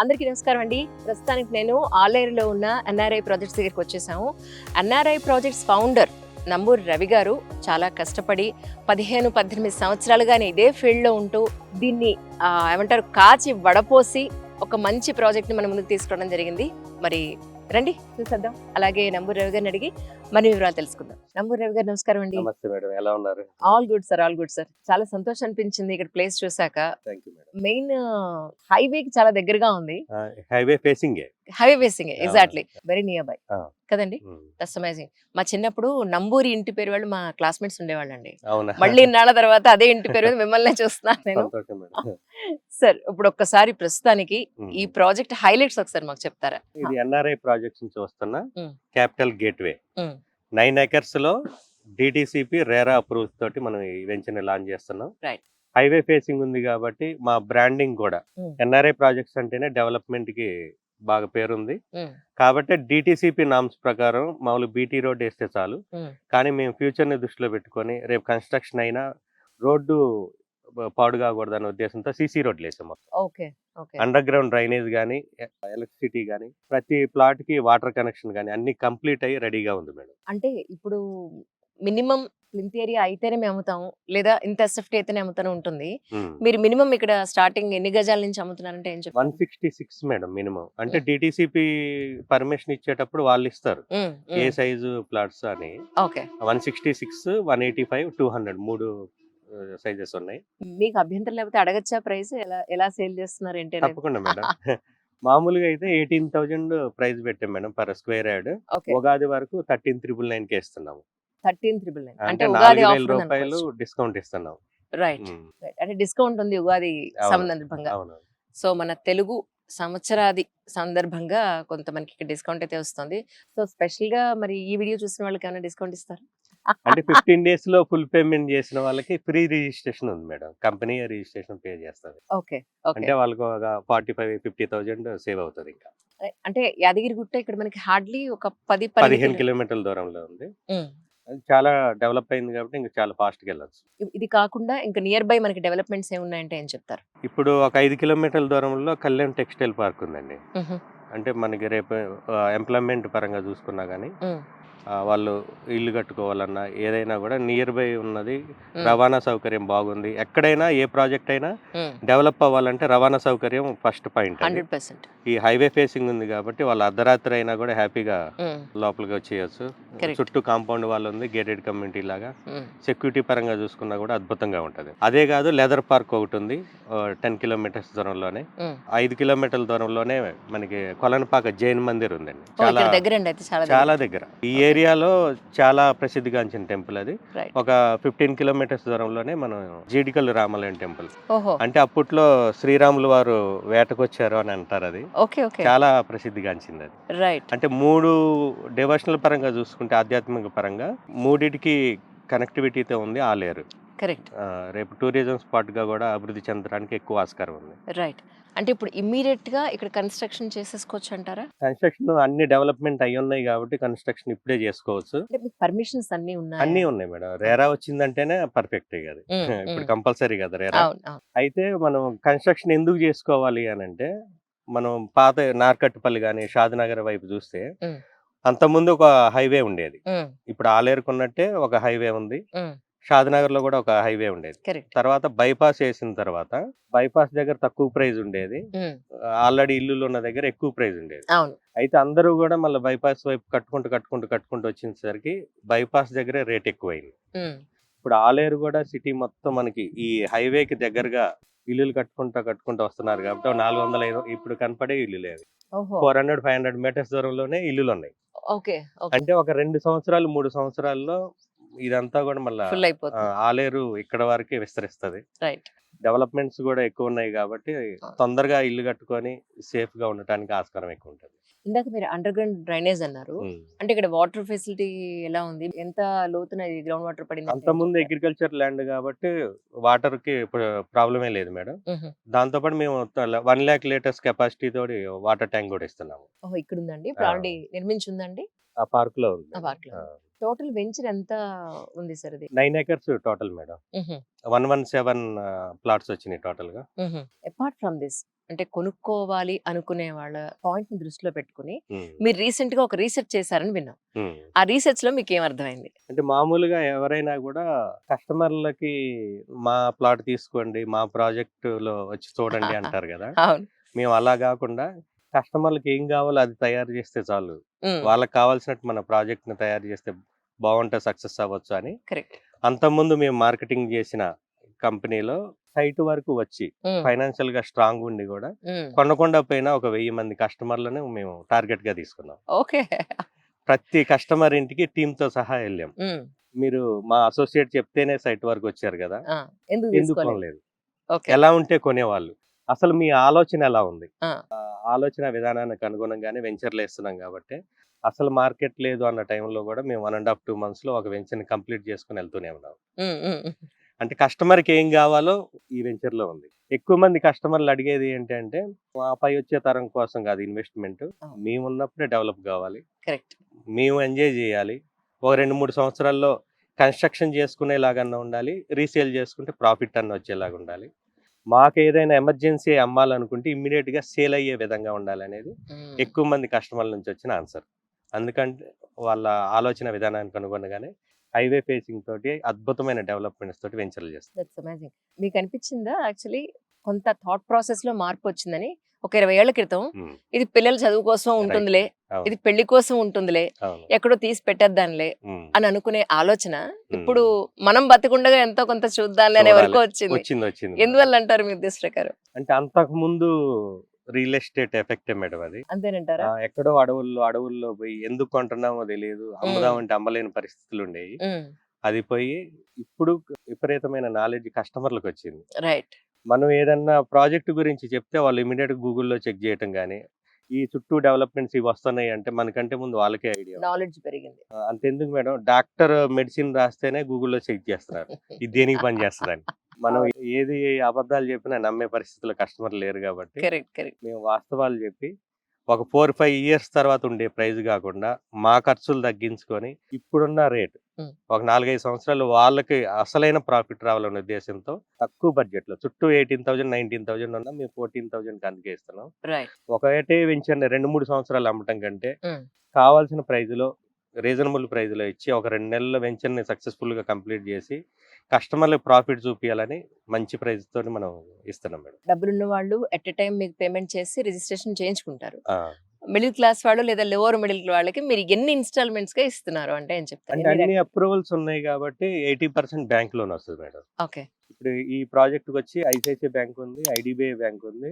అందరికీ నమస్కారం అండి. ప్రస్తుతానికి నేను ఆలేరులో ఉన్న ఎన్ఆర్ఐ ప్రాజెక్ట్స్ దగ్గరికి వచ్చేసాము. NRI projects founder Namburi Ravi గారు చాలా కష్టపడి 15-18 సంవత్సరాలుగానే ఇదే ఫీల్డ్లో ఉంటూ దీన్ని ఏమంటారు కాచి వడపోసి ఒక మంచి ప్రాజెక్ట్ని మన ముందుకు తీసుకురావడం జరిగింది. మరి రండి చూసేద్దాం. అలాగే నంబూరి రవి గారిని అడిగి మన వివరాలు తెలుసుకుందాం. నంబూరి రవి గారు నమస్కారం అండి. నమస్తే మేడం, ఎలా ఉన్నారు? All good sir, all good sir. చాలా సంతోషం అనిపించింది ఇక్కడ ప్లేస్ చూసాక. Thank you madam. మెయిన్ హైవేకి చాలా దగ్గరగా ఉంది. Highway facing highway facing exactly, very near by కదండి. అవును. That's amazing. మా చిన్నప్పుడు నంబూరి ఇంటి పేరు వాళ్ళు మా క్లాస్మేట్స్ ఉండేవాళ్ళండి. అవునా? మళ్ళీ ఇన్నాళ్ళ తర్వాత అదే ఇంటి పేరు మీద మిమ్మల్ని చూస్తున్నాను నేను. సంతోషం మేడం. సార్ ఇప్పుడు ఒక్కసారి ప్రస్తుతానికి ఈ ప్రాజెక్ట్ హైలైట్స్ ఒకసారి మాకు చెప్తారా? ఇది ఎన్ఆర్ఐ ప్రాజెక్ట్స్ నుంచి వస్తున్న క్యాపిటల్ గేట్వే. మ్మ్. 9 acres లో డిటిసిపి రేరా అప్రూవ్స్ తోటి మనం ఈ వెంచర్ ని లాంచ్ చేస్తున్నాం. Right. హైవే ఫేసింగ్ ఉంది కాబట్టి మా బ్రాండింగ్ కూడా ఎన్ఆర్ఐ ప్రాజెక్ట్స్ అంటేనే డెవలప్మెంట్ కి బాగా పేరుంది కాబట్టి డిటిసిపి నామ్స్ ప్రకారం మామూలు బీటీ రోడ్ వేస్తే చాలు. కానీ మేము ఫ్యూచర్ ని దృష్టిలో పెట్టుకొని రేపు కన్స్ట్రక్షన్ అయినా రోడ్డు పాడు కాకూడదు అనే ఉద్దేశంతో సీసీ రోడ్లు వేసాం. Okay okay. Under ground drainage కానీ ఎలక్ట్రిసిటీ కానీ ప్రతి ప్లాట్ కి వాటర్ కనెక్షన్ కానీ అన్ని కంప్లీట్ అయ్యి రెడీగా ఉంది మేడం. అంటే ఇప్పుడు మినిమం ప్లింత్ ఏరియా అయితేనే మేము అమ్ముతాము, లేదా ఇంత ఎస్ఎఫ్టీ అయితేనే అమ్ముతానే ఉంటుంది. మీరు మినిమం ఇక్కడ స్టార్టింగ్ ఎన్ని గజాల నుంచి అమ్ముతున్నారంటే ఏం చెప్పారు? 166 మేడం మినిమం. అంటే డిటిసిపి పర్మిషన్ ఇచ్చేటప్పుడు వాళ్ళు ఇస్తారు ఏ సైజు ప్లాట్స్ అని. ఓకే. 166, 185, 200 మూడు సైజెస్ ఉన్నాయి. మీకు అభ్యంతరం లేకపోతే అడగచ్చా ప్రైస్? ఎలా ఎలా సేల్ చేస్తున్నారు ఏంటి? తప్పకుండా మేడం. మామూలుగా అయితే 18,000 ప్రైస్ పెట్టాం madam per square yard. Okay. Ugadi వరకు 13,999 కే ఇస్తున్నాము. 13,999 అంటే అంటే ఉగాది 4,000 ఆఫర్ రూపాయలు డిస్కౌంట్ ఇస్తున్నాం. రైట్. అంటే డిస్కౌంట్ ఉంది ఉగాది సందర్భంగా. అవును. సో మన తెలుగు సంవత్సరాది సందర్భంగా కొంత మనకి ఇక్కడ డిస్కౌంట్ అయితే వస్తుంది. సో స్పెషల్ గా మరి ఈ వీడియో చూసిన వాళ్ళకి ఏమైనా డిస్కౌంట్ ఇస్తారు? అంటే 15 days లో ఫుల్ పేమెంట్ చేసిన వాళ్ళకి ఫ్రీ రిజిస్ట్రేషన్ ఉంది మేడం. కంపెనీ రిజిస్ట్రేషన్ పే చేస్తుంది. Okay okay. అంటే వాళ్ళకి ఒక 45-50,000 సేవ్ అవుతుంది. ఇంకా అంటే యాదగిరిగుట్ట ఇక్కడ మనకి హార్డ్లీ ఒక 15 కిలోమీటర్ల దూరంలో ఉంది. అది చాలా డెవలప్ అయింది కాబట్టి ఇంకా చాలా ఫాస్ట్ గా వెళ్ళొచ్చు. ఇది కాకుండా ఇంకా నియర్ బై మనకి డెవలప్మెంట్స్ ఏమున్నాయంటే ఏం చెప్తారు? ఇప్పుడు ఒక 5 కిలోమీటర్ల దూరంలో కళ్యాణ్ టెక్స్టైల్ పార్క్ ఉందండి. అంటే మనకి రేపు ఎంప్లాయ్మెంట్ పరంగా చూసుకున్నా కానీ వాళ్ళు ఇల్లు కట్టుకోవాలన్నా ఏదైనా కూడా నియర్ బై ఉన్నది. రవాణా సౌకర్యం బాగుంది. ఎక్కడైనా ఏ ప్రాజెక్ట్ అయినా డెవలప్ అవ్వాలంటే రవాణా సౌకర్యం ఫస్ట్ పాయింట్. 100%. ఈ హైవే ఫేసింగ్ ఉంది కాబట్టి వాళ్ళు అర్ధరాత్రి అయినా కూడా హ్యాపీగా లోపలికి వచ్చేయచ్చు. చుట్టూ కాంపౌండ్ వాళ్ళు ఉంది, గేటెడ్ కమ్యూనిటీ లాగా. సెక్యూరిటీ పరంగా చూసుకున్నా కూడా అద్భుతంగా ఉంటది. అదే కాదు లెదర్ పార్క్ ఒకటి ఉంది 10 kilometers దూరంలోనే. 5 kilometerల దూరంలోనే మనకి కొలనపాక జైన్ మందిర్ ఉందండి. చాలా దగ్గర. ఈ ఏరియాలో చాలా ప్రసిద్ధిగాంచిన టెంపుల్ అది. ఒక 15 kilometers దూరంలోనే మనం జీడికల్లు రామాలయం టెంపుల్. అంటే అప్పట్లో శ్రీరాములు వారు వేటకొచ్చారు అని అంటారు. అది చాలా ప్రసిద్ధిగాంచింది అది. రైట్. అంటే 3 డివోషనల్ పరంగా చూసుకుంటే ఆధ్యాత్మిక పరంగా మూడిటికి కనెక్టివిటీతో ఉంది ఆలేరు. కరెక్ట్. రేపు టూరిజం స్పాట్ గా కూడా అభివృద్ధి చెందడానికి ఎక్కువ ఆస్కారం ఉంది. రైట్. అంటే ఇప్పుడు ఇమ్మీడియట్ గా ఇక్కడ కన్స్ట్రక్షన్ చేసేసుకోవచ్చు అంటారా? కన్స్ట్రక్షన్ అన్ని డెవలప్మెంట్ అయ్యి ఉన్నాయి కాబట్టి కన్స్ట్రక్షన్ ఇప్పుడే చేసుకోవచ్చు. పర్మిషన్స్ అన్ని ఉన్నాయి మేడం. రేరా వచ్చిందంటేనే పర్ఫెక్ట్ కదా. ఇప్పుడు కంపల్సరీ కదా రేరా. అయితే మనం కన్స్ట్రక్షన్ ఎందుకు చేసుకోవాలి అని అంటే, మనం పాత నార్కట్పల్లి కానీ షాద్నగర్ వైపు చూస్తే అంతకుముందు ఒక హైవే ఉండేది. ఇప్పుడు ఆలేరుకున్నట్టే ఒక హైవే ఉంది. షాద్నగర్ లో కూడా ఒక హైవే ఉండేది. తర్వాత బైపాస్ వేసిన తర్వాత బైపాస్ దగ్గర తక్కువ ప్రైస్ ఉండేది. ఆల్రెడీ ఇల్లులు ఉన్న దగ్గర ఎక్కువ ప్రైస్ ఉండేది. అయితే అందరూ కూడా మళ్ళీ బైపాస్ వైపు కట్టుకుంటూ వచ్చేసరికి బైపాస్ దగ్గరే రేట్ ఎక్కువైంది. ఇప్పుడు ఆలేరు కూడా సిటీ మొత్తం మనకి ఈ హైవేకి దగ్గరగా ఇల్లులు కట్టుకుంటూ వస్తున్నారు కాబట్టి 400 ఇప్పుడు కనపడే ఇల్లు లేదు. 400-500 meters దూరంలోనే ఇల్లులు ఉన్నాయి. అంటే ఒక 2 సంవత్సరాలు 3 సంవత్సరాల్లో ఇదంతా కూడా మళ్ళీ ఆలేరు ఇక్కడ వరకే విస్తరిస్తుంది. డెవలప్మెంట్స్ కూడా ఎక్కువ ఉన్నాయి కాబట్టి తొందరగా ఇల్లు కట్టుకొని సేఫ్ గా ఉండటానికి ఆస్కారం ఎక్కువ ఉంటుంది. ఇందాక మీరు అండర్ గ్రౌండ్ డ్రైనేజ్ అన్నారు. అంటే ఇక్కడ వాటర్ ఫెసిలిటీ ఎలా ఉంది? ఎంత లోతున గ్రౌండ్ వాటర్ పడింది? అంతకుముందు అగ్రికల్చర్ ల్యాండ్ కాబట్టి వాటర్ కి ప్రాబ్లమే లేదు మేడం. దాంతో పాటు మేము 1 lakh liters కెపాసిటీ తోటి వాటర్ ట్యాంక్ కూడా ఇస్తున్నాము. ఇక్కడ ఉందండి, ఇప్పుడు ఆల్రెడీ నిర్మించి ఉందండి. ఆ పార్క్ లో ఉంది. సో టోటల్ వెంచర్ ఎంత ఉంది సార్ ఇది? 9 ఎకర్స్ టోటల్ మేడం. 117 ప్లాట్స్ వచ్చినాయి టోటల్ గా. అపార్ట్ ఫ్రమ్ దిస్, అంటే కొనుక్కోవాలి అనుకునే వాళ్ళ పాయింట్ ని దృష్టిలో పెట్టుకుని ఉమ్, మీరు రీసెంట్ గా ఒక రీసెర్చ్ చేశారని విన్నాం. ఉమ్. ఆ రీసెర్చ్ లో మీకు ఏం అర్థమైంది? అంటే మామూలుగా ఎవరైనా కూడా కస్టమర్లకి మా ప్లాట్ తీసుకోండి, మా ప్రాజెక్ట్ లో వచ్చి చూడండి అంటారు కదా. అవును. మేము అలా కాకుండా కస్టమర్లకి ఏం కావాలో అది తయారు చేస్తే చాలు, ఉమ్, వాళ్ళకి కావాల్సినట్టు మన ప్రాజెక్ట్ ని తయారు చేస్తే బాగుంటే సక్సెస్ అవ్వచ్చు అని. కరెక్ట్. అంతకుముందు మేము మార్కెటింగ్ చేసిన కంపెనీలో సైట్ వరకు వచ్చి ఫైనాన్షియల్ గా స్ట్రాంగ్ ఉండి కూడా కొనకుండా పోయినా ఒక 1000 మంది కస్టమర్లను మేము టార్గెట్ గా తీసుకున్నాం. ఓకే. ప్రతి కస్టమర్ ఇంటికి టీమ్ తో సహా వెళ్ళాం. మీరు మా అసోసియేట్ చెప్తేనే సైట్ వరకు వచ్చారు కదా, ఎందుకు ఎందుకు తీసుకోలేదు? కొనలేదు, ఓకే. ఎలా ఉంటే కొనేవాళ్ళు, అసలు మీ ఆలోచన ఎలా ఉంది, ఆ, ఆ ఆలోచన విధానానికి అనుగుణంగానే వెంచర్లు వేస్తున్నాం కాబట్టి అసలు మార్కెట్ లేదు అన్న టైంలో కూడా మేము 1.5 2 months లో ఒక వెంచర్ని కంప్లీట్ చేసుకుని వెళ్తూనే ఉన్నాం. ఉమ్, ఉమ్, ఉమ్. అంటే కస్టమర్కి ఏం కావాలో ఈ వెంచర్లో ఉంది. ఎక్కువ మంది కస్టమర్లు అడిగేది ఏంటంటే మా పై వచ్చే తరం కోసం కాదు ఇన్వెస్ట్మెంట్, అవును. మేము ఉన్నప్పుడే డెవలప్ కావాలి, కరెక్ట్. మేము ఎంజాయ్ చేయాలి, ఒక 2 3 సంవత్సరాల్లో కన్స్ట్రక్షన్ చేసుకునేలాగన్నా ఉండాలి, రీసేల్ చేసుకుంటే ప్రాఫిట్ అన్న వచ్చేలాగా ఉండాలి, మాకు ఏదైనా ఎమర్జెన్సీ అమ్మాలనుకుంటే ఇమ్మీడియట్గా సేల్ అయ్యే విధంగా ఉండాలనేది ఉమ్, ఎక్కువ మంది కస్టమర్ల నుంచి వచ్చిన ఆన్సర్. అందుకంటే వాళ్ళ ఆలోచన విధానానికి అనుగుణంగానే హైవే ఫేసింగ్ తోటి అద్భుతమైన డెవలప్మెంట్స్ తోటి వెంచర్లు చేస్తాం. That's amazing. మీకు అనిపించిందా యాక్చువల్లీ కొంత థాట్ ప్రాసెస్ లో మార్పు వచ్చిందని? ఒక 20 ఏళ్ల క్రితం ఉమ్, ఇది పిల్లల చదువు కోసం రైట్, ఉంటుందిలే, అవును, ఇది పెళ్లి కోసం ఉంటుందిలే, అవును, ఎక్కడో తీసి పెట్టేద్దాంలే ఉమ్, అని అనుకునే ఆలోచన ఉమ్. ఇప్పుడు మనం బతికుండగా ఎంతో కొంత చూద్దాంలే అనే వరకు చూడాలి. వచ్చింది. వచ్చింది మేడం. ఎందువల్ల అంటారు మీ ఉద్దేశ ప్రకారం? అంటే అంతకు ముందు రియల్ ఎస్టేట్ ఎఫెక్టే మేడం అది. అంతేనంటారా? ఎక్కడో అడవుల్లో పోయి ఎందుకు కొంటున్నామో తెలియదు, అమ్ముదామంటే అమ్మలేని పరిస్థితులు ఉండేవి. అది పోయి ఇప్పుడు విపరీతమైన నాలెడ్జ్ కస్టమర్లకు వచ్చింది. రైట్. మనం ఏదన్నా ప్రాజెక్ట్ గురించి చెప్తే వాళ్ళు ఇమీడియట్ గూగుల్లో చెక్ చేయటం కానీ, ఈ చుట్టూ డెవలప్మెంట్స్ ఇవి వస్తున్నాయి అంటే మనకంటే ముందు వాళ్ళకే ఐడియా. నాలెడ్జ్ పెరిగింది. అంతెందుకు మేడం, డాక్టర్ మెడిసిన్ రాస్తేనే గూగుల్లో చెక్ చేస్తున్నారు ఇది దేనికి పని చేస్తుందని. మనం ఏది అబద్ధాలు చెప్పినా నమ్మే పరిస్థితుల్లో కస్టమర్ లేరు కాబట్టి కరెక్ట్, కరెక్ట్. మేము వాస్తవాలు చెప్పి ఒక 4 5 years తర్వాత ఉండే ప్రైస్ కాకుండా మా ఖర్చులు తగ్గించుకొని ఇప్పుడున్న రేట్ ఒక 4 5 సంవత్సరాలు వాళ్ళకి అసలైన ప్రాఫిట్ రావాలనే ఉద్దేశంతో తక్కువ బడ్జెట్ లో చుట్టూ 18,000 19,000 ఉన్నా మేము 14,000 అందుకే ఇస్తున్నాం. రైట్. ఒకటే వెంచర్ని 2 3 సంవత్సరాలు అమ్మటం కంటే కావాల్సిన ప్రైజ్లో రీజనబుల్ ప్రైజ్లో ఇచ్చి ఒక 2 నెలల వెంచర్ని సక్సెస్ఫుల్గా కంప్లీట్ చేసి కస్టమర్లకు ప్రాఫిట్ చూపించాలని మంచి ప్రైజ్ తోటి మనం ఇస్తున్నాం మేడం. డబ్బులున్న వాళ్ళు ఎట్ ఎ టైం మీకు పేమెంట్ చేసి రిజిస్ట్రేషన్ చేయించుకుంటారు. ఆ, మిడిల్ క్లాస్ వాళ్ళు లేదా లోవర్ మిడిల్ వాళ్ళకి మీరు ఎన్ని ఇన్స్టాల్మెంట్స్ గా ఇస్తున్నారు అంటే ఏం చెప్తారు? అంటే అన్ని అప్రూవల్స్ ఉన్నాయి కాబట్టి 80% బ్యాంక్ లోన్ వస్తుంది మేడం. ఓకే. ఇప్పుడు ఈ ప్రాజెక్ట్ వచ్చి ఐసిఐసిఐ బ్యాంక్ ఉంది, ఐడిబిఐ బ్యాంక్ ఉంది,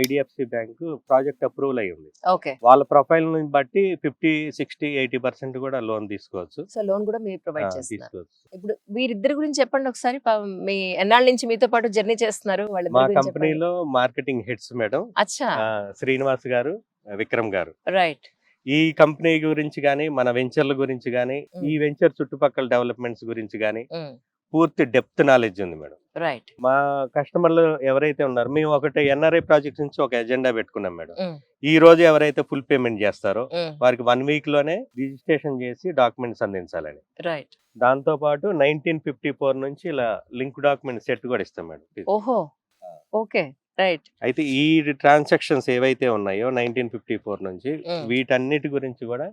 ఐడిఎఫ్సి బ్యాంక్ ప్రాజెక్ట్ అప్రూవల్ అయి ఉంది. ఓకే. వాళ్ళ ప్రొఫైల్ ని బట్టి 50 60 80% కూడా లోన్ తీసుకోవచ్చు. సో లోన్ కూడా మీరు ప్రొవైడ్ చేస్తున్నారు. తీసుకోవచ్చు. ఇప్పుడు వీరిద్దరి గురించి చెప్పండి ఒకసారి. మీ ఎన్నాళ్ళ నుంచి మీతో పాటు జర్నీ చేస్తున్నారు మా వాళ్ళిద్దరి గురించి చెప్పండి. కంపెనీలో మార్కెటింగ్ హెడ్స్ మేడం అచ్చా. శ్రీనివాస్ గారు, విక్రమ్ గారు. రైట్. ఈ కంపెనీ గురించి కానీ మన వెంచర్ల గురించి కానీ ఈ వెంచర్ చుట్టుపక్కల డెవలప్మెంట్స్ గురించి కానీ పూర్తి డెప్త్ నాలెడ్జ్ ఉంది మేడం. రైట్. మా కస్టమర్లు ఎవరైతే ఉన్నారో మేము ఒకటి ఎన్ఆర్ఐ ప్రాజెక్ట్ నుంచి ఒక ఎజెండా పెట్టుకున్నాం మేడం. ఈ రోజు ఎవరైతే ఫుల్ పేమెంట్ చేస్తారో వారికి 1 week లోనే రిజిస్ట్రేషన్ చేసి డాక్యుమెంట్స్ అందించాలని. రైట్. దాంతో పాటు 1954 నుంచి ఇలా లింక్ డాక్యుమెంట్ సెట్ కూడా ఇస్తాం మేడం. ఓహో. ఓకే. రైట్. అయితే ఈ ట్రాన్సాక్షన్స్ ఏవైతే ఉన్నాయో 1954 నుంచి వీటన్నిటి గురించి కూడా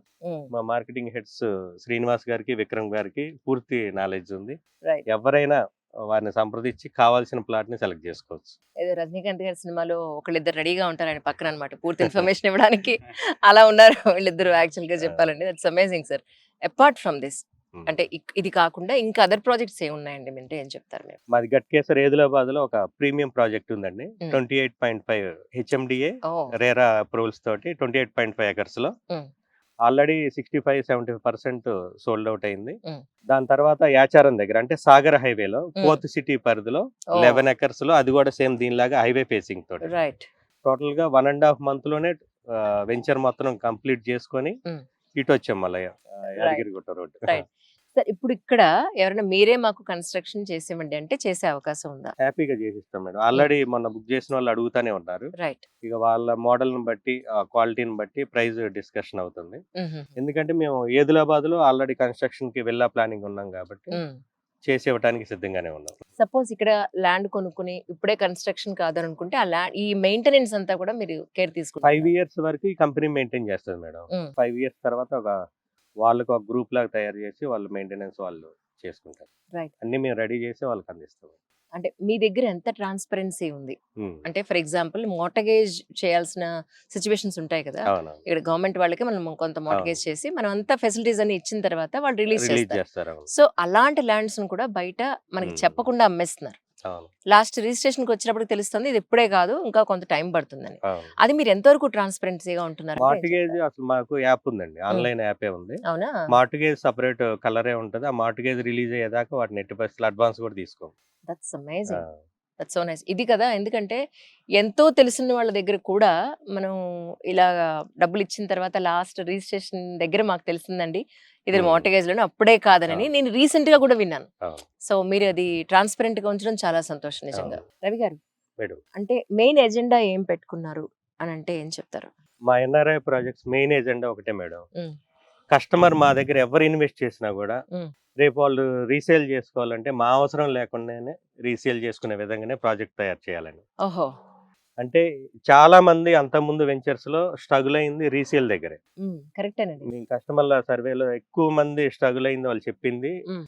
మా మార్కెటింగ్ హెడ్స్ శ్రీనివాస్ గారికి, విక్రమ్ గారికి పూర్తి నాలెడ్జ్ ఉంది. ఎవరైనా వారిని సంప్రదించి కావాల్సిన ప్లాట్ ని సెలెక్ట్ చేసుకోవచ్చు. ఏదో రజనీకాంత్ గారి సినిమాలో ఒకళ్ళిద్దరు రెడీగా ఉంటారు ఆయన పక్కన అన్నమాట పూర్తి ఇన్ఫర్మేషన్ ఇవ్వడానికి. అలా ఉన్నారు వీళ్ళిద్దరు యాక్చువల్ గా చెప్పాలండి. That's amazing sir. Apart from this, అంటే ఇది కాకుండా ఇంకా అదర్ ప్రాజెక్ట్స్ ఏ ఉన్నాయండి అంటే ఏం చెప్తారు మీరు? మాది గట్కేసర్ ఏదిలాబాద్ లో ఒక ప్రీమియం ప్రాజెక్ట్ ఉందండి. 28.5 హెచ్ఎండిఏ రేరా అప్రూవల్స్ తోటి 28.5 acres లో ఆల్రెడీ 65-70% సోల్డ్ అవుట్ అయింది. దాని తర్వాత యాచారం దగ్గర అంటే సాగర్ హైవేలో 4th సిటీ పరిధిలో 11 acres లో, అది కూడా సేమ్ దీనిలాగా హైవే ఫేసింగ్ తోటి. రైట్. టోటల్ గా 1.5 month లోనే వెంచర్ మొత్తం కంప్లీట్ చేసుకొని ఇటు వచ్చాం మళ్ళీ యాదగిరిగుట్ట రోడ్. సార్ ఇప్పుడు ఇక్కడ ఎవరైనా మీరే మాకు కన్‌స్ట్రక్షన్ చేసివ్వండి అంటే చేసే అవకాశం ఉందా? హ్యాపీగా చేసిస్తాం మేడం. హ్మ్. ఆల్రెడీ మొన్న బుక్ చేసిన వాళ్ళు అడుగుతానే ఉన్నారు. రైట్. ఇక వాళ్ళ మోడల్‌ని బట్టి, క్వాలిటీని బట్టి ప్రైస్ డిస్కషన్ అవుతుంది. హుహుహు. ఎందుకంటే మేము ఏదిలాబాద్‌లో ఆల్రెడీ కన్‌స్ట్రక్షన్‌కి వెళ్ళే ప్లానింగ్ ఉన్నాం కాబట్టి హ్మ్. చేసి ఇవ్వటానికి సిద్ధంగానే ఉన్నాం. సపోజ్ ఇక్కడ ల్యాండ్ కొనుక్కొని ఇప్పుడే కన్‌స్ట్రక్షన్ కాదనుకుంటే ఈ మెయింటెనెన్స్ అంతా కూడా మీరు కేర్ 5 తీసుకుంటారా? ఇయర్స్ వరకు ఈ కంపెనీ మెయింటైన్ చేస్తది మేడం. హ్మ్. 5 ఇయర్స్ తర్వాత వాళ్ళకి ఒక గ్రూప్ లాగా తయారు చేసి వాళ్ళు మెయింటెనెన్స్ వాళ్ళు చేసుకుంటారు. రైట్. అన్నీ మేము రెడీ చేసి వాళ్ళకి అందిస్తాం. అంటే మీ దగ్గర ఎంత ట్రాన్స్‌పరెన్సీ ఉంది? హ్మ్. అంటే ఫర్ ఎగ్జాంపుల్ మోర్టగేజ్ చేయాల్సిన సిట్యుయేషన్స్ ఉంటాయి కదా! అవునవును. ఇక్కడ గవర్నమెంట్ వాళ్ళకి మనం కొంత మోర్టగేజ్ అవును. చేసి మనం అంతా ఫెసిలిటీస్ అన్ని ఇచ్చిన తర్వాత వాళ్ళు రిలీజ్ రిలీజ్ చేస్తారు. చేస్తారు. అవును. సో, అలాంటి ల్యాండ్స్‌ని కూడా బయట మనకి హ్మ్. చెప్పకుండా అమ్మేస్తున్నారు. అవును. లాస్ట్ రిజిస్ట్రేషన్‌కి వచ్చినప్పటికి తెలుస్తుంది ఇది ఇప్పుడే కాదు ఇంకా కొంత టైం పడుతుందని. అవును. అది మీరు ఎంతవరకు ట్రాన్స్‌పరెన్సీగా ఉంటున్నారంటే ఏం మార్ట్‌గేజ్ చెప్తారు? అసలు మాకు యాప్ ఉందండి. హ్మ్. ఆన్‌లైన్ యాపే ఉంది. అవునా? మార్ట్‌గేజ్ సెపరేట్ కలరే ఉంటది. ఆ మార్ట్‌గేజ్ రిలీజ్ అయ్యేదాకా వాటిని ఎట్టి పరిస్థితుల్లో అడ్వాన్స్ కూడా తీసుకోము. దట్స్ ఆ! అమేజింగ్. That's so nice. ఇది కదా! ఎందుకంటే ఎంతో తెలిసిన వాళ్ళ దగ్గర కూడా మనం ఇలాగా డబ్బులిచ్చిన తర్వాత లాస్ట్ రిజిస్ట్రేషన్ దగ్గర మాకు తెలిసిందండి. ఇది హ్మ్. మోర్టగేజ్‌లోనే అప్పుడే కాదనని అవును. నేను రీసెంట్‌గా కూడా విన్నాను. అవును. సో, మీరు అది ట్రాన్స్‌పరెంట్‌గా ఉంచడం చాలా సంతోషం నిజంగా. అవును. రవి గారు మేడం. అంటే మెయిన్ ఎజెండా ఏం పెట్టుకున్నారు అనంటే ఏం చెప్తారు? మా ఎన్ఆర్ఐ ప్రాజెక్ట్స్ మెయిన్ ఎజెండా ఒకటే మేడం. హ్మ్. కస్టమర్ మా దగ్గర ఎవరు ఇన్వెస్ట్ చేసినా గూడా, హ్మ్. రేపు వాళ్ళు రీసేల్ చేసుకోవాలంటే మా అవసరం లేకుండానే రీసేల్ చేసుకునే విధంగానే ప్రాజెక్ట్ తయారు చేయాలని. ఓహో! అంటే చాలామంది అంతకుముందు వెంచర్స్‌లో స్ట్రగుల్ అయింది రీసేల్ దగ్గరే. హ్మ్. కరెక్టేనండి. మీ కస్టమర్ల సర్వేలో ఎక్కువ మంది స్ట్రగుల్ అయింది వాళ్ళు చెప్పింది హ్మ్.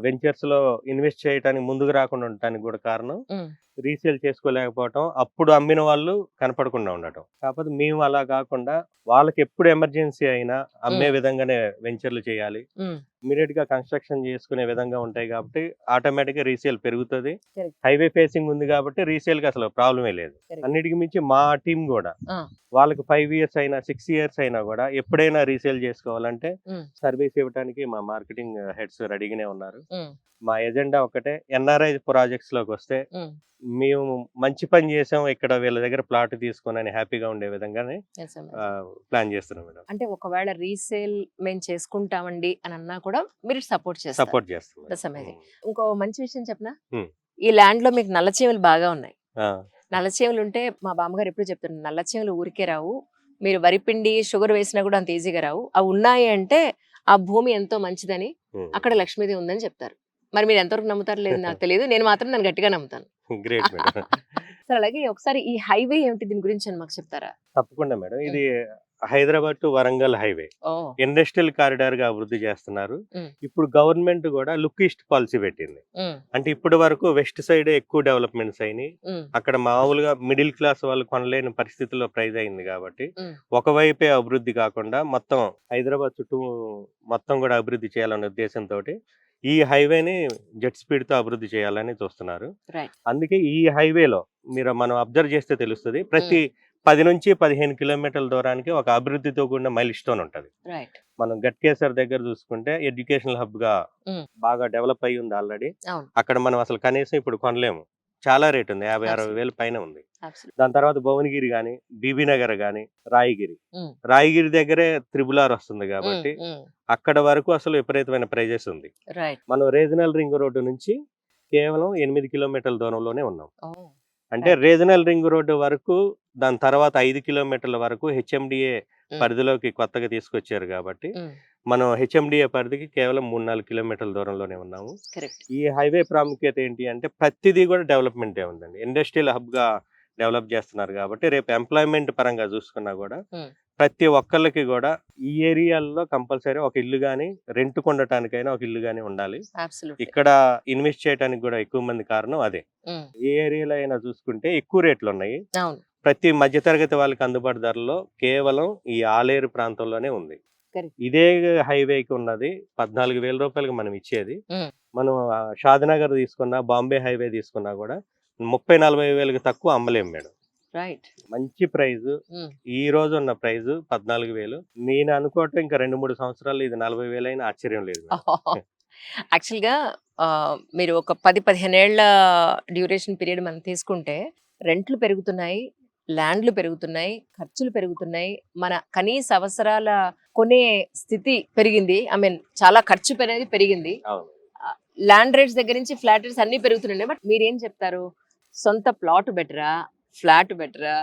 వెంచర్స్‌లో ఇన్వెస్ట్ చేయటానికి ముందుకు రాకుండా ఉండటానికి గూడా కారణం హ్మ్. రీసేల్ చేసుకోలేకపోవటం, అప్పుడు అమ్మిన వాళ్ళు కనపడకుండా ఉండటం. కాకపోతే మేము అలా గాకుండా వాళ్ళకెప్పుడు ఎమర్జెన్సీ అయినా అమ్మే హ్మ్. విధంగానే వెంచర్‌లు చేయాలి. హ్మ్. ఇమ్మీడియేట్‌గా కన్‌స్ట్రక్షన్ చేసుకునే విధంగా ఉంటాయి గాబట్టి, ఆటోమేటిక్‌గా రీసేల్ పెరుగుతది. కరెక్ట్. హైవే ఫేసింగ్ ఉంది గాబట్టి రీసేల్‌కి అసలు ప్రాబ్లమే లేదు. కరెక్ట్. అన్నిటికి మించి మా టీమ్ గూడా ఆ! వాళ్ళకి 5 ఇయర్స్ అయినా, 6 ఇయర్స్ అయినా గూడా ఎప్పుడైనా రీసేల్ జేసుకోవాలంటే హ్మ్. సర్వీస్ ఇవ్వటానికి మా మార్కెటింగ్ హెడ్స్ రెడీగానే ఉన్నారు. హ్మ్. మా ఎజెండా ఒకటే ఎన్ఆర్ఐ ప్రాజెక్ట్స్‌లోకొస్తే హ్మ్. మేము మంచి పని చేసాం ఇక్కడ వీళ్ళ దగ్గర ప్లాట్ తీసుకొనని హ్యాపీగా ఉండే విధంగానే దట్స్ అమేజింగ్. ప్లాన్ చేస్తున్నాం మేడం. అంటే ఒకవేళ రీసేల్ మేము చేసుకుంటామండి అని అన్నా కూడా మీరు సపోర్ట్ చేస్తారు. సపోర్ట్ చేస్తాం మేడం. That's amazing. హ్మ్. ఇంకో మంచి విషయం చెప్పనా? హ్మ్. ఈ ల్యాండ్‌లో మీకు నల్ల చీమలు బాగా ఉన్నాయి. ఆ! నల్ల చీమలుంటే మా బామ్మగారు ఎప్పుడు చెప్తారు, "నల్ల చీమలు ఊరికే రావు. మీరు వరిపిండి, షుగర్ వేసినా కూడా అంత ఈజీగా రావు. అవి ఉన్నాయి అంటే ఆ భూమి ఎంతో మంచిదని, హ్మ్. అక్కడ లక్ష్మీదేవి ఉందని" చెప్తారు. మరి మీరు ఎంతవరకు నమ్ముతారో లేదో నాకు తెలీదు. నేను మాత్రం దాన్ని గట్టిగా నమ్ముతాను. Great madam. సరే అలాగే ఒకసారి ఈ హైవే ఏమిటి దీని గురించి అని మాకు చెప్తారా? తప్పకుండా మేడం. హ్మ్. ఇది Hyderabad to Warangal highway. Oh! Industrial కారిడార్‌గా అభివృద్ధి చేస్తున్నారు. హ్మ్. ఇప్పుడు గవర్నమెంట్ గూడా లుక్ ఈస్ట్ పాలిసీ పెట్టింది. హ్మ్. అంటే ఇప్పటి వరకు వెస్ట్ సైడే ఎక్కువ డెవలప్‌మెంట్స్ అయినియి. హ్మ్. అక్కడ మామూలుగా మిడిల్ క్లాస్ వాళ్ళు కొనలేని పరిస్థితిలో ప్రైస్ అయింది గాబట్టి, హ్మ్. ఒకవైపే అభివృద్ధి కాకుండా మొత్తం హైదరాబాద్ చుట్టూ మొత్తం గూడా అభివృద్ధి చేయాలనే ఉద్దేశంతోటి, ఈ హైవేని జెట్ స్పీడ్‌తో అభివృద్ధి చేయాలని చూస్తున్నారు. రైట్. అందుకే ఈ హైవేలో మనం అబ్జర్వ్ చేస్తే తెలుస్తది. హ్మ్. ప్రతి 10-15 కిలోమీటర్ల దూరానికి ఒక అభివృద్ధితో కూడిన మైల్ స్టోన్ ఉంటది. రైట్. మనం గట్కేసర్ దగ్గర చూసుకుంటే ఎడ్యుకేషనల్ హబ్‌గా హ్మ్. బాగా డెవలప్ అయ్యి ఉంది ఆల్రెడీ. అవును. అక్కడ మనం అసలు కనీసం ఇప్పుడు కొనలేము. చాలా రేట్ ఉంది. 50, 60 అబ్సల్యూట్. వేలు పైన ఉంది. అబ్సల్యూట్. దాని తర్వాత భువనగిరి గాని, బీబీనగర్ గాని, రాయగిరి. హ్మ్. రాయగిరి దగ్గరే త్రిబుల్ ఆర్ వస్తుంది హ్మ్. కాబట్టి, హ్మ్. అక్కడ వరకు అసలు విపరీతమైన ప్రైజెస్ ఉంది. రైట్. మనం రీజనల్ రింగ్ రోడ్డు నుంచి కేవలం 8 కిలోమీటర్ల దూరంలోనే ఉన్నాం. ఓహ్! అంటే రైట్. రీజనల్ రింగ్ రోడ్డు వరకు, దాని తర్వాత 5 కిలోమీటర్ల వరకు హెచ్ఎండిఏ హ్మ్. పరిధిలోకి కొత్తగా తీసుకొచ్చారు గాబట్టి, హ్మ్. మనం హెచ్ఎండిఏ పరిధికి కేవలం 3, 4 కిలోమీటర్ల దూరంలోనే ఉన్నాము. కరెక్ట్. ఈ హైవే ప్రాముఖ్యత ఏంటి అంటే ప్రతిదీ గూడా డెవలప్‌మెంటే ఉందండి. ఇండస్ట్రియల్ హబ్‌గా డెవలప్ జేస్తున్నారు గాబట్టి, రేపు ఎంప్లాయ్‌మెంట్ పరంగా జూసుకున్నా గూడా, హ్మ్. ప్రతి ఒక్కళ్ళకి గూడా ఈ ఏరియాల్లో కంపల్సరీ ఒక ఇల్లు గాని, రెంట్‌కుండటానికైనా ఒక ఇల్లు గాని ఉండాలి. అబ్సల్యూట్‌లీ. ఇక్కడ ఇన్వెస్ట్ చేయటానికి గూడా ఎక్కువ మంది కారణం అదే. హ్మ్. ఏ ఏరియాలో అయినా చూసుకుంటే ఎక్కువ రేట్లున్నాయి. అవును. ప్రతి మధ్య తరగతి వాళ్ళకి అందుబాటు ధరల్లో కేవలం ఈ ఆలేరు ప్రాంతంలోనే ఉంది. కరెక్ట్. ఇదే హైవేకి ఉన్నది రూ. 14,000 మనం ఇచ్చేది. హ్మ్. మనం షాద్‌నగర్ తీసుకున్నా, బాంబే హైవే తీసుకున్నా గూడా 30, 40 వేలకు తక్కువ అమ్మలేము మేడం. రైట్. మంచి ప్రైజు. హ్మ్. ఈ రోజున్న ప్రైజు 14,000. నేను అనుకోవటం ఇంకా 2, 3 సంవత్సరాల్లో ఇది 40,000 అయినా ఆశ్చర్యం లేదు మేడం. యాక్చువల్‌గా మీరు ఒక 10, 15 ఏళ్ల డ్యూరేషన్ పీరియడ్ మనం తీసుకుంటే రెంట్లు పెరుగుతున్నాయి. ల్యాండ్లు పెరుగుతున్నాయి, ఖర్చులు పెరుగుతున్నాయి, మన కనీస అవసరాల కొనే స్థితి పెరిగింది. ఐ మీన్ చాలా ఖర్చు అనేది పెరిగింది. అవును. ల్యాండ్ రేట్స్ దగ్గర నుంచి ఫ్లాట్ రేట్స్ అన్ని పెరుగుతున్నాయి. బట్ మీరేం చెప్తారు? సొంత ప్లాట్ బెటరా, ఫ్లాట్ బెటరా,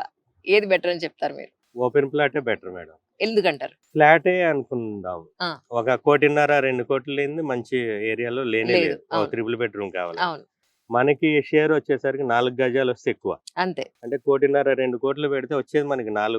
ఏది బెటర్ అని చెప్తారు మీరు? ఓపెన్ ప్లాటే బెటర్ మేడం. ఎందుకంటారు? ఫ్లాటే అనుకుందాం. ఆ. 1.5 2 కోట్లు లేనిది మంచి ఏరియాలో లేనే లేదు. లేదు. ఓ అవును. 3 బెడ్రూమ్ కావాలి. అవును, మనకి షేర్ వచ్చేసరికి 4 గజాలు వస్తే ఎక్కువ. అంతే. అంటే 1.5 2 కోట్లు పెడితే వచ్చేది మనకి 4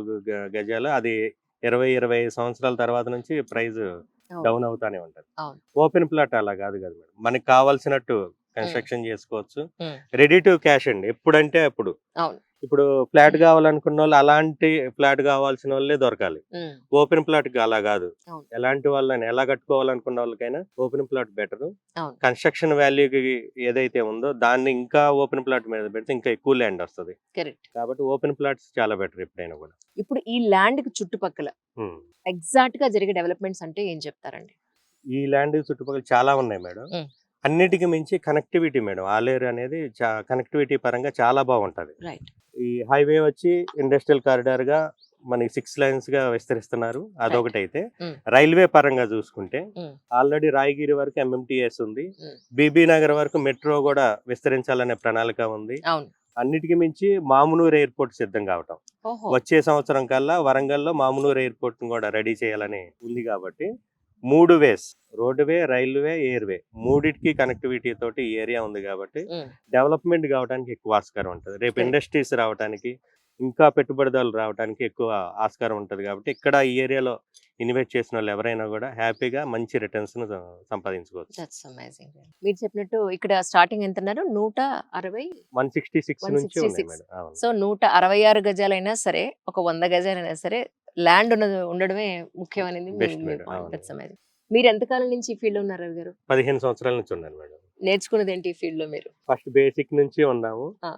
గజాలు. అది 20-25 సంవత్సరాల తర్వాత నుంచి ప్రైస్ అవును. డౌన్ అవుతానే ఉంటది. అవును. ఓపెన్ ప్లాట్ అలా కాదు కదా మేడం. మనకి కావాల్సినట్టు కన్స్ట్రక్షన్ చేసుకోవచ్చు. ఉమ్. రెడీ టు క్యాష్ అండి. ఎప్పుడంటే అప్పుడు. అవును. ఇప్పుడు ఫ్లాట్ కావాలనుకున్న వాళ్ళు అలాంటి ఫ్లాట్ కావాల్సిన వాళ్ళే దొరకాలి. ఉమ్. ఓపెన్ ప్లాట్ అలా కాదు. అవును. ఎలాంటి వాళ్ళని ఎలా కట్టుకోవాలనుకున్న వాళ్ళకైనా ఓపెన్ ప్లాట్ బెటర్. అవును. కన్స్ట్రక్షన్ వాల్యూకి ఏదైతే ఉందో దాన్ని ఇంకా ఓపెన్ ప్లాట్ మీద పెడితే ఇంకా ఎక్కువ ల్యాండ్ వస్తుంది. కరెక్ట్. కాబట్టి ఓపెన్ ప్లాట్స్ చాలా బెటర్ ఎప్పుడైనా కూడా. ఇప్పుడు ఈ ల్యాండ్ కి చుట్టుపక్కల ఉమ్. ఎగ్జాక్ట్ గా జరిగే డెవలప్మెంట్స్ అంటే ఏం చెప్తారండి? ఈ ల్యాండ్ చుట్టుపక్కల చాలా ఉన్నాయి మేడం. ఉమ్. అన్నిటికీ మించి కనెక్టివిటీ మేడం. ఆలేరు అనేది కనెక్టివిటీ పరంగా చాలా బాగుంటది. రైట్. ఈ హైవే వచ్చి ఇండస్ట్రియల్ కారిడార్ గా మనకి 6 లైన్స్ గా విస్తరిస్తున్నారు. అదొకటైతే Mm. రైల్వే పరంగా చూసుకుంటే Mm. ఆల్రెడీ రాయగిరి వరకు ఎంఎంటీఎస్ ఉంది. Mm. బీబీ నగర్ వరకు మెట్రో కూడా విస్తరించాలనే ప్రణాళిక ఉంది. అవును. అన్నిటికీ మించి మామునూరు ఎయిర్పోర్ట్ సిద్ధం కావటం. ఓహో. వచ్చే సంవత్సరం కల్లా వరంగల్లో మామునూరు ఎయిర్పోర్ట్ కూడా రెడీ చేయాలని ఉంది. కాబట్టి 3 వేస్, రోడ్వే, రైల్వే, ఎయిర్వే మూడిటికి కనెక్టివిటీ తోటి ఈ ఏరియా ఉంది. కాబట్టి ఉమ్. డెవలప్మెంట్ కావడానికి ఎక్కువ ఆస్కారం ఉంటుంది. రేపు Correct. ఇండస్ట్రీస్ రావడానికి, ఇంకా పెట్టుబడిదారులు రావడానికి ఎక్కువ ఆస్కారం ఉంటుంది. కాబట్టి ఇక్కడ ఈ ఏరియాలో ఇన్వెస్ట్ చేసిన వాళ్ళు ఎవరైనా కూడా హ్యాపీగా మంచి రిటర్న్స్ సంపాదించుకోవచ్చు. That's amazing. మీరు చెప్పినట్టు ఇక్కడ స్టార్టింగ్ ఎంత అన్నారు? 160, 166 నుంచి ఉన్నాయి 166. మేడం. అవును. సో 166 గజాలైనా సరే, ఒక 100 గజాలైనా సరే ల్యాండ్ ఉండడమే ముఖ్యం అనేది Best madam. అవును. That's amazing. మీరు ఎంతకాలం నుంచి ఈ ఫీల్డ్ లో ఉన్నారు రవి గారు? 15 సంవత్సరాల నుంచి ఉన్నాను మేడం. నేర్చుకున్నది ఏంటి ఈ ఫీల్డ్ లో మీరు? ఫస్ట్ బేసిక్ నుంచి ఉన్నాము. ఆ.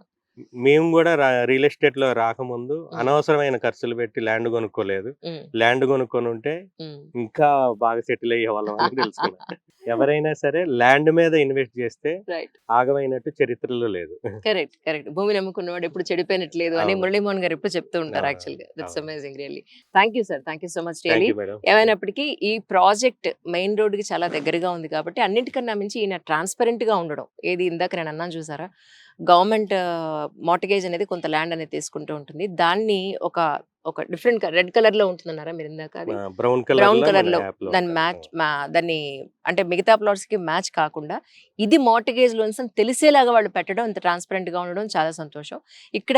మేము కూడా రియల్ ఎస్టేట్ లో రాకముందు అనవసరమైన ఖర్చులు పెట్టి ల్యాండ్ కొనుక్కోలేదు. ఉమ్. ల్యాండ్ కొనుక్కొని ఉంటే ఉమ్. ఇంకా బాగా సెటిల్ అయ్యే వాళ్ళం అని తెలుసుకున్నాను. ఎవరైనా సరే ల్యాండ్ మీద ఇన్వెస్ట్ చేస్తే రైట్. ఆగమైనట్టు చరిత్రలో లేదు. Correct, correct. భూమి నమ్ముకున్నవాడు ఎప్పుడు చెడిపోయినట్లేదు అని అవును. మురళీమోహన్ గారు ఎప్పుడు చెప్తూ ఉంటారు. అవును. యాక్చువల్ గా దట్స్ అవును. Amazing really. Thank you sir, thank you so much thank really. You madam. ఏమైనప్పటికీ ఈ ప్రాజెక్ట్ మెయిన్ రోడ్ కి చాలా దగ్గరగా ఉంది కాబట్టి అన్నిటికన్నా మించి ఈయన ట్రాన్స్పరెంట్ గా ఉండడం. ఏది ఇందాక నేను అన్నాను చూసారా, గవర్నమెంట్ మార్టిగేజ్ అనేది కొంత ల్యాండ్ అనేది తీసుకుంటూ ఉంటుంది. దాన్ని ఒక ఒక డిఫరెంట్ రెడ్ కలర్ లో ఉంటుందన్నారా మీరు ఇందాక? అది బ్రౌన్ బ్రౌన్ కలర్ కలర్ లో దాన్ని దాన్ని అంటే మిగతా ప్లాట్స్ కి మ్యాచ్ కాకుండా ఇది మార్టిగేజ్ లోన్స్ అని తెలిసేలాగా వాళ్ళు పెట్టడం, ఇంత ట్రాన్స్పరెంట్ గా ఉండడం చాలా సంతోషం. ఇక్కడ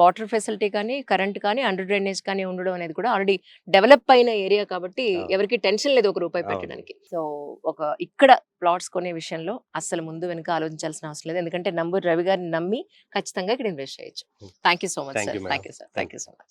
వాటర్ ఫెసిలిటీ కానీ, కరెంట్ కానీ, అండర్ డ్రైనేజ్ కానీ ఉండడం అనేది కూడా ఆల్రెడీ డెవలప్ అయిన ఏరియా కాబట్టి అవును. ఎవరికి టెన్షన్ లేదు ఒక రూపాయి అవును. పెట్టడానికి. సో ఇక్కడ ప్లాట్స్ కొనే విషయంలో అస్సలు ముందు వెనుక ఆలోచించాల్సిన అవసరం లేదు. ఎందుకంటే నంబూరి రవి గారిని నమ్మి ఖచ్చితంగా ఇక్కడ ఇన్వెస్ట్ చేయొచ్చు. Thank you so much Thank sir. you, madam. Thank you sir. Thank you so much.